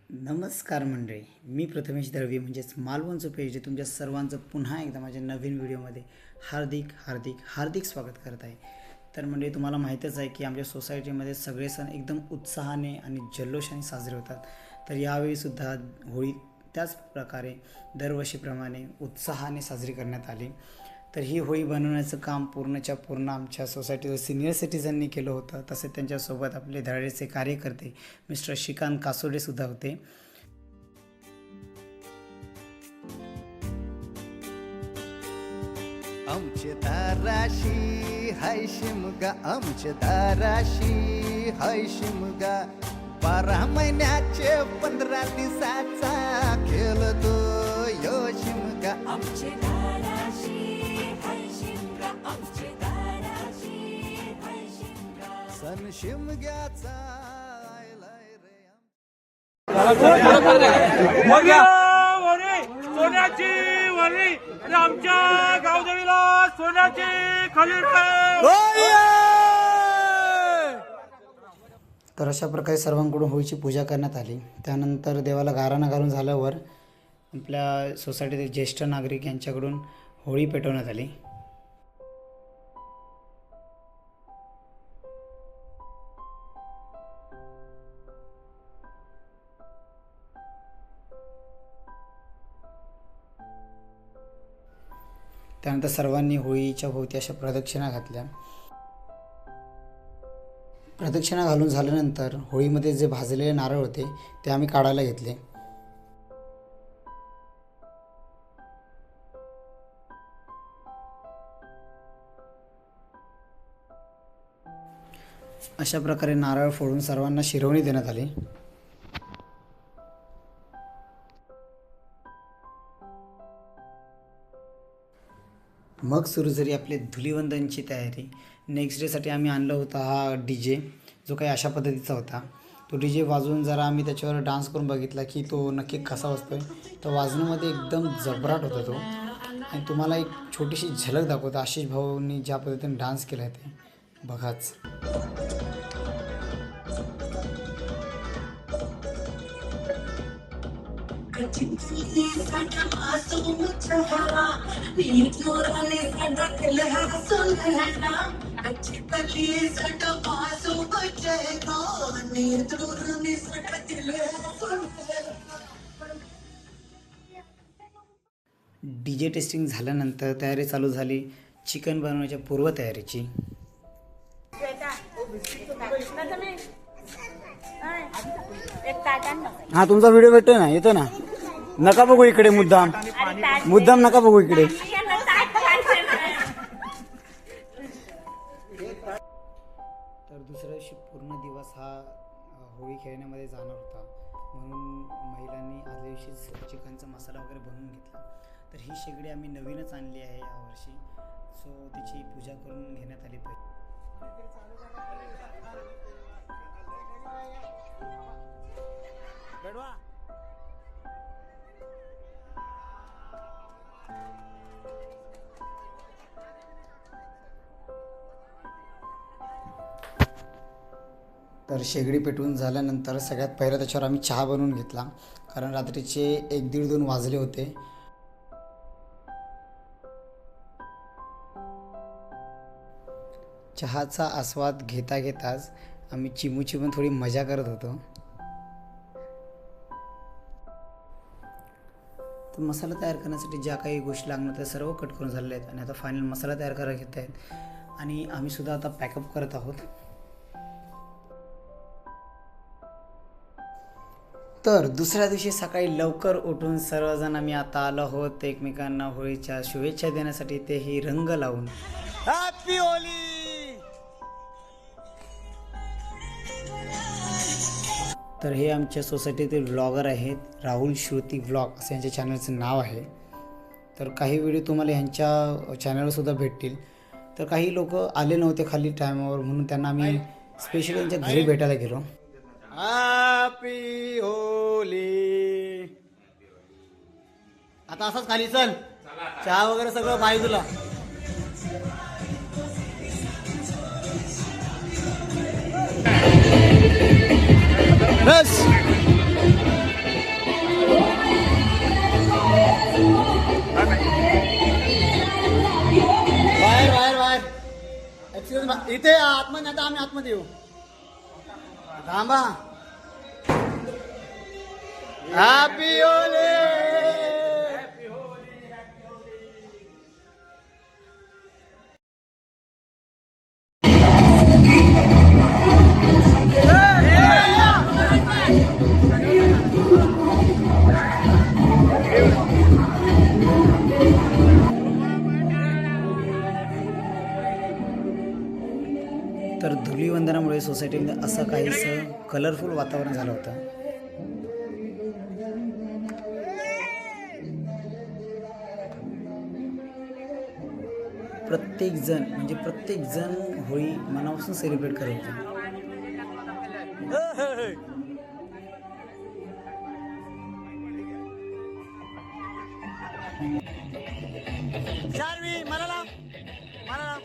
नमस्कार मंडळी, मी प्रथमेश दळवी म्हणजेच मालवणचं पेज तुमच्या सर्वांचं पुन्हा एकदा माझ्या नवीन व्हिडिओमध्ये हार्दिक हार्दिक हार्दिक स्वागत करत आहे. तर मंडळी, तुम्हाला माहीतच आहे की आमच्या सोसायटीमध्ये सगळे सण एकदम उत्साहाने आणि जल्लोषाने साजरे होतात. तर यावेळीसुद्धा होळी त्याच प्रकारे दरवर्षीप्रमाणे उत्साहाने साजरी करण्यात आली. तर ही होळी बनवण्याचं काम पूर्णच्या पूर्ण आमच्या सोसायटीचं सिनियर सिटीजननी केलं होतं. तसेच त्यांच्यासोबत आपले धडाडीचे कार्यकर्ते मिस्टर श्रीकांत कासोडेसुद्धा होते. आमच्या दाराशी हाय शिमगा, आमच्या दाराशी हाय शिमगा, 12 महिन्याचे 15 दिवसाचा खेळतो यो शिमगा. आमचे दाराशी हाय शिमगा, आमचे दाराशी हाय शिमगा. सण शिमग्याचा आयलाय रे. सोन्याची वरी आणि आमच्या गावदेवीला सोन्याची खलील. तर अशा प्रकारे सर्वांकडून होळीची पूजा करण्यात आली. त्यानंतर देवाला गाराणं घालून झाल्यावर आपल्या सोसायटीतील ज्येष्ठ नागरिक यांच्याकडून होळी पेटवण्यात आली. त्यानंतर सर्वांनी होळीच्या भोवती अशा प्रदक्षिणा घातल्या. प्रदक्षिणा घालून झाल्यानंतर होळीमध्ये जे भाजलेले नारळ होते ते आम्ही काढायला घेतले. अशा प्रकारे नारळ फोडून सर्वांना शिरवणी देण्यात आली. मग सुरू झाली आपली धुलीवंदनची तयारी. नेक्स्ट डेसाठी आम्ही आणलं होता हा DJ, जो काही अशा पद्धतीचा होता. तो DJ वाजवून जरा आम्ही त्याच्यावर डान्स करून बघितला की तो नक्की कसा वाजतोय. तो वाजण्यामध्ये एकदम जबराट होता तो. आणि तुम्हाला एक छोटीशी झलक दाखवतो आशिष भाऊंनी ज्या पद्धतीने डान्स केला आहे ते बघाच. DJ टेस्टिंग झाल्यानंतर तयारी चालू झाली चिकन बनवण्याच्या पूर्वतयारीची. हा, तुमचा व्हिडिओ भेटतो ना, येतो ना. नका बघू इकडे, मुद्दाम नका बघू इकडे. तर दुसऱ्या दिवशी पूर्ण दिवस हा होळी खेळण्यामध्ये जाणार होता. म्हणून महिलांनी आदल्या दिवशीच चिकनचा मसाला वगैरे बनवून घेतला. तर ही शेगडी आम्ही नवीनच आणली आहे यावर्षी. सो तिची पूजा करून घेण्यात आली पाहिजे. तर शेगडी पेटवून झाल्यानंतर सगळ्यात पहिला त्याच्यावर आम्ही चहा बनवून घेतला. कारण रात्रीचे 1-1:30-2 वाजले होते. चहाचा आस्वाद घेता घेताच आम्ही चिमून थोडी मजा करत होतो. तर मसाला तयार करण्यासाठी ज्या काही गोष्टी लागणार त्या सर्व कट करून झालेल्या आहेत. आणि आता फायनल मसाला तयार करायला घेत आहेत. आणि आम्ही सुद्धा आता पॅकअप करत आहोत. तर दुसऱ्या दिवशी सकाळी लवकर उठून सर्वजण आम्ही आता आलो आहोत एकमेकांना होळीच्या शुभेच्छा देण्यासाठी, तेही रंग लावून. Happy Holy. तर हे आमच्या सोसायटीतील व्लॉगर आहेत, राहुल श्रुती व्लॉग असं यांच्या चॅनलचं नाव आहे. तर काही व्हिडिओ तुम्हाला ह्यांच्या चॅनलवरसुद्धा भेटतील. तर काही लोक आले नव्हते खाली टायमावर, म्हणून त्यांना आम्ही स्पेशली त्यांच्या घरी भेटायला गेलो. Happy Holy. आता असंच खाली चल, चहा वगैरे सगळं पाहिजे तुला. बस आम्ही आतमध्ये येऊ थांबा हॅपी होली तर धुलीवंदनामुळे सोसायटीमध्ये असं काहीसं कलरफुल वातावरण झालं होतं. प्रत्येक जण होळी मनापासून सेलिब्रेट करत होते. शार्वी मला लाव मला लाव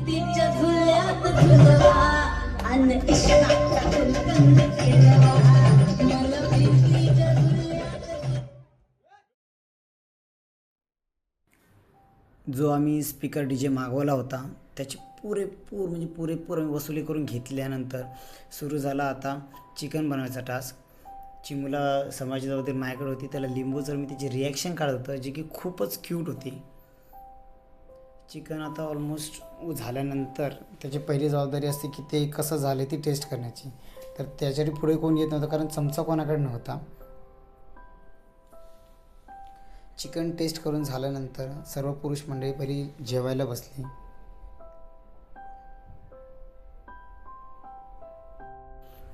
तिच्या झुल्यात झुलवा अन इश्काचा गुलकंद केलवा मला तिच्या झुल्यात जो आम्ही स्पीकर DJ मागवला होता त्याची पुरेपूर आम्ही वसुली करून घेतल्यानंतर सुरू झाला आता चिकन बनवायचा टास्क. चिमुला समाजाबद्दल माझ्याकडे होती, त्याला लिंबूचं मी त्याची रिॲक्शन काढत होतं जी की खूपच क्यूट होती. चिकन आता ऑलमोस्ट झाल्यानंतर त्याची पहिली जबाबदारी असते की ते कसं झालं ती टेस्ट करण्याची. तर त्याच्यासाठी पुढे कोण येत नव्हतं कारण चमचा कोणाकडे नव्हता. चिकन टेस्ट करून झाल्यानंतर सर्व पुरुष मंडळी पहिली जेवायला बसली.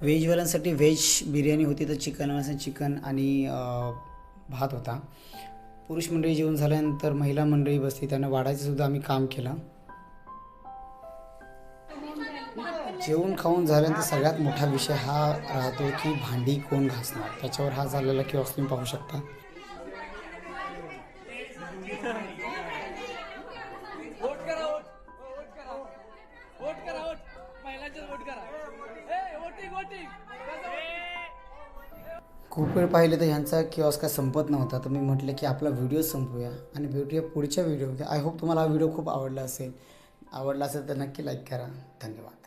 व्हेजवाल्यांसाठी व्हेज बिर्याणी होती तर चिकनवाल्यांसाठी चिकन आणि भात होता. पुरुष मंडळी जेवण झाल्यानंतर महिला मंडळी बसली, त्यांना वाढायचं सुद्धा आम्ही काम केलं. जेवण खाऊन झाल्यानंतर सगळ्यात मोठा विषय हा राहतो की भांडी कोण घासणार. त्याच्यावर हा झालेला की तुम्ही पाहू शकता. खूप वेळ पाहिले तर ह्यांचा किऑस्क काय संपत नव्हता, तर मी म्हटलं की आपला व्हिडिओ संपवूया आणि भेटूया पुढच्या व्हिडिओमध्ये. आय होप तुम्हाला हा व्हिडिओ खूप आवडला असेल तर नक्की लाईक करा. धन्यवाद.